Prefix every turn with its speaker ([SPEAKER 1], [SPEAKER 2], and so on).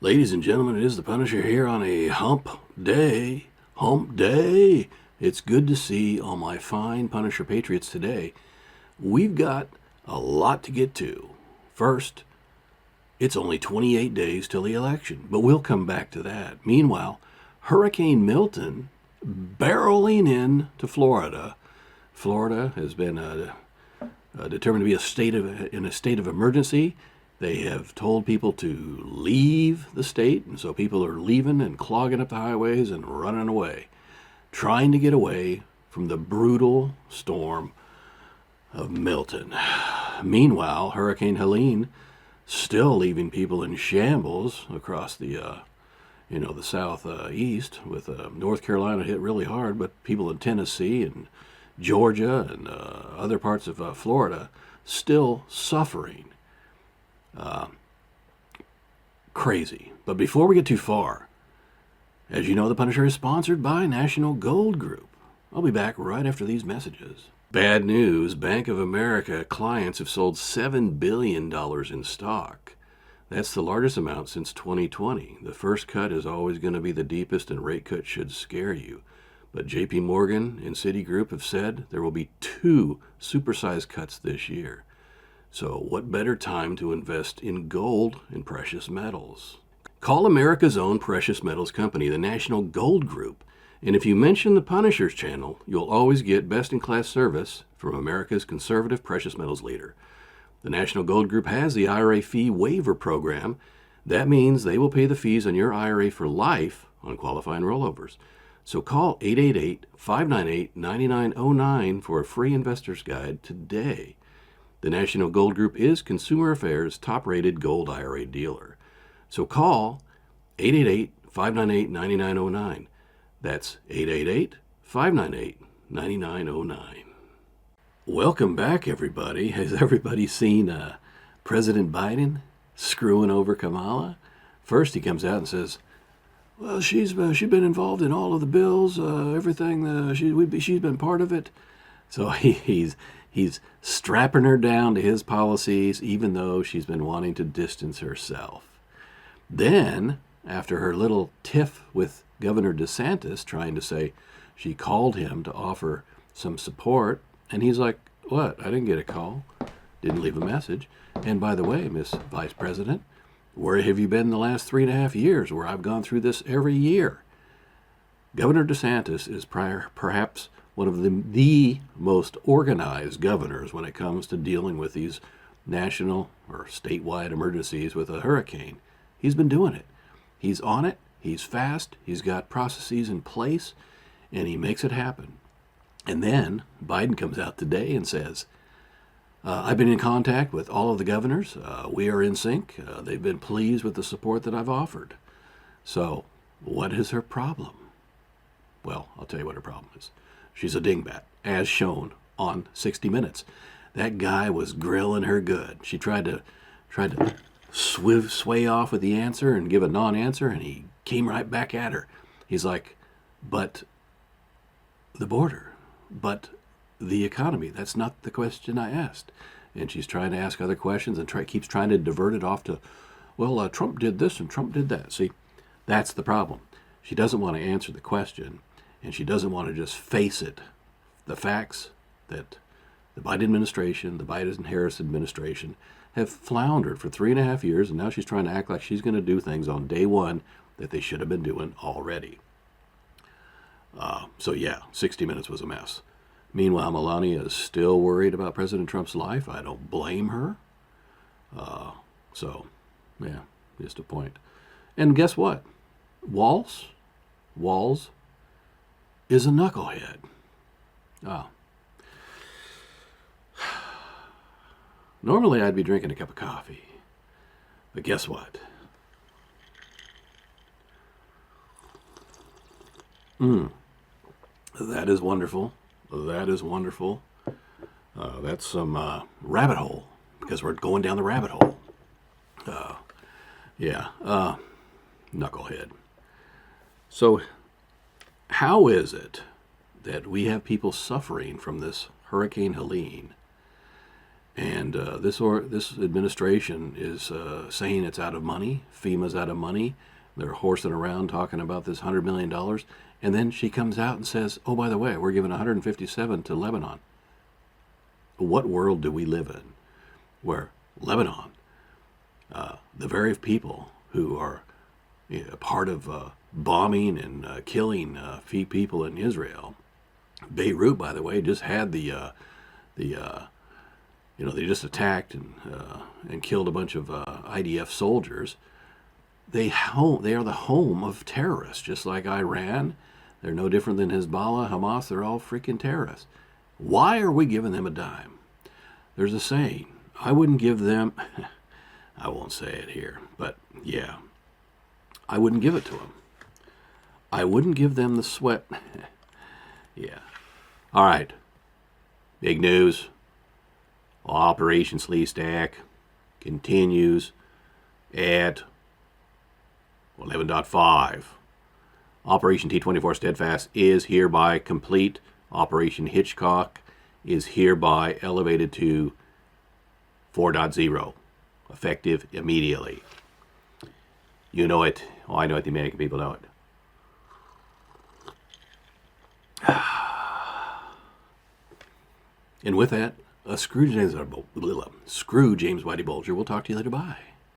[SPEAKER 1] Ladies and gentlemen, it is the Punisher here on a hump day. Hump day! It's good to see all my fine Punisher patriots today. We've got a lot to get to. First, it's only 28 days till the election, but we'll come back to that. Meanwhile, Hurricane Milton barreling in to Florida. Florida has been determined to be in a state of emergency. They have told people to leave the state, and so people are leaving and clogging up the highways and running away, trying to get away from the brutal storm of Milton. Meanwhile, Hurricane Helene still leaving people in shambles across the southeast, with North Carolina hit really hard, but people in Tennessee and Georgia and other parts of Florida still suffering. Crazy. But before we get too far, as you know, the Punisher is sponsored by National Gold Group. I'll be back right after these messages. Bad news. Bank of America clients have sold $7 billion in stock. That's the largest amount since 2020. The first cut is always going to be the deepest, and rate cuts should scare you. But JP Morgan and Citigroup have said there will be 2 supersized cuts this year. So what better time to invest in gold and precious metals? Call America's own precious metals company, the National Gold Group, and if you mention the Punisher's channel, you'll always get best-in-class service from America's conservative precious metals leader. The National Gold Group has the IRA fee waiver program. That means they will pay the fees on your IRA for life on qualifying rollovers. So call 888-598-9909 for a free investor's guide today. The National Gold Group is Consumer Affairs' top-rated gold IRA dealer. So call 888-598-9909. That's 888-598-9909. Welcome back, everybody. Has everybody seen President Biden screwing over Kamala? First, he comes out and says, "Well, she's been involved in all of the bills, everything. She's been part of it." So he's strapping her down to his policies, even though she's been wanting to distance herself. Then, after her little tiff with Governor DeSantis, trying to say she called him to offer some support, and he's like, "What? I didn't get a call. Didn't leave a message. And by the way, Miss Vice President, where have you been the last 3.5 years where I've gone through this every year?" Governor DeSantis is perhaps one of the most organized governors when it comes to dealing with these national or statewide emergencies with a hurricane. He's been doing it. He's on it. He's fast. He's got processes in place, and he makes it happen. And then Biden comes out today and says, "I've been in contact with all of the governors. We are in sync. They've been pleased with the support that I've offered." So what is her problem? Well, I'll tell you what her problem is. She's a dingbat, as shown on 60 Minutes. That guy was grilling her good. She tried to sway off with the answer and give a non-answer, and he came right back at her. He's like, "But the border, but the economy, that's not the question I asked." And she's trying to ask other questions and keeps trying to divert it off to, "Well, Trump did this and Trump did that." See, that's the problem. She doesn't want to answer the question. And she doesn't want to just face it. The facts that the Biden administration, the Biden-Harris administration, have floundered for 3.5 years, and now she's trying to act like she's going to do things on day one that they should have been doing already. So yeah, 60 Minutes was a mess. Meanwhile, Melania is still worried about President Trump's life. I don't blame her. So, yeah, just a point. And guess what? Walz is a knucklehead. Normally I'd be drinking a cup of coffee, but guess what? That is wonderful. That is wonderful. That's some rabbit hole, because we're going down the rabbit hole. Knucklehead. So how is it that we have people suffering from this Hurricane Helene, And this administration is saying it's out of money. FEMA's out of money. They're horsing around talking about this $100 million. And then she comes out and says, oh, by the way, we're giving 157 to Lebanon. What world do we live in where Lebanon, the very people who are part of bombing and killing people in Israel, Beirut, by the way, just had they just attacked and killed a bunch of IDF soldiers. They are the home of terrorists, just like Iran. They're no different than Hezbollah, Hamas. They're all freaking terrorists. Why are we giving them a dime? There's a saying. I wouldn't give them, I won't say it here, but yeah, I wouldn't give it to them. I wouldn't give them the sweat. Yeah. All right. Big news. Operation Slee Stack continues at 11.5. Operation T-24 Steadfast is hereby complete. Operation Hitchcock is hereby elevated to 4.0, effective immediately. You know it. Oh, I know it. The American people know it. And with that, Screw James Whitey Bulger. We'll talk to you later. Bye.